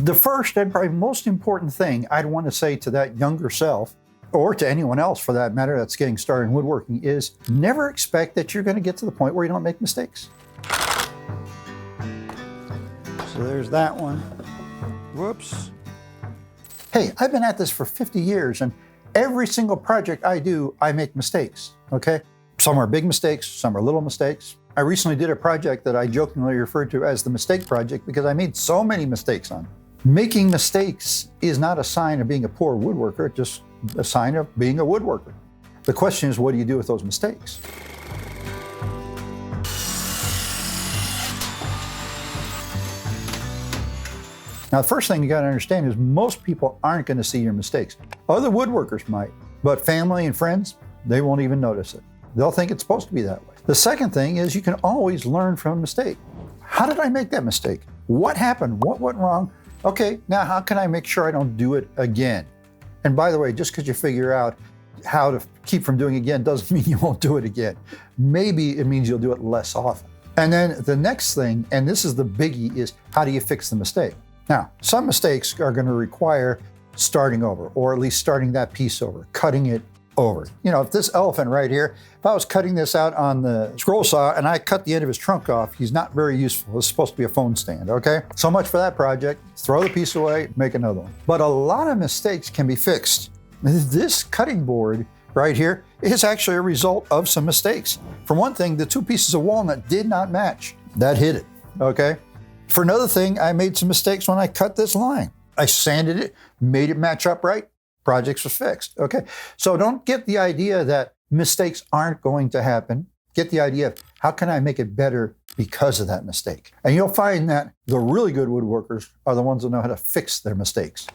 The first and probably most important thing I'd want to say to that younger self, or to anyone else for that matter that's getting started in woodworking, is never expect that you're going to get to the point where you don't make mistakes. So there's that one. Whoops. Hey, I've been at this for 50 years, and every single project I do, I make mistakes, okay? Some are big mistakes, some are little mistakes. I recently did a project that I jokingly referred to as the mistake project because I made so many mistakes on it. Making mistakes is not a sign of being a poor woodworker, it's just a sign of being a woodworker. The question is, what do you do with those mistakes? Now, the first thing you got to understand is most people aren't going to see your mistakes. Other woodworkers might, but family and friends, they won't even notice it. They'll think it's supposed to be that way. The second thing is you can always learn from a mistake. How did I make that mistake? What happened? What went wrong? Okay, now how can I make sure I don't do it again? And by the way, just because you figure out how to keep from doing it again doesn't mean you won't do it again. Maybe it means you'll do it less often. And then the next thing, and this is the biggie, is how do you fix the mistake? Now, some mistakes are going to require starting over, or at least starting that piece over, cutting it over. You know, if this elephant right here, if I was cutting this out on the scroll saw and I cut the end of his trunk off, he's not very useful. It's supposed to be a phone stand, okay? So much for that project. Throw the piece away, make another one. But a lot of mistakes can be fixed. This cutting board right here is actually a result of some mistakes. For one thing, the two pieces of walnut did not match. That hit it, okay? For another thing, I made some mistakes when I cut this line. I sanded it, made it match up right. Projects was fixed, okay? So don't get the idea that mistakes aren't going to happen. Get the idea of how can I make it better because of that mistake? And you'll find that the really good woodworkers are the ones that know how to fix their mistakes.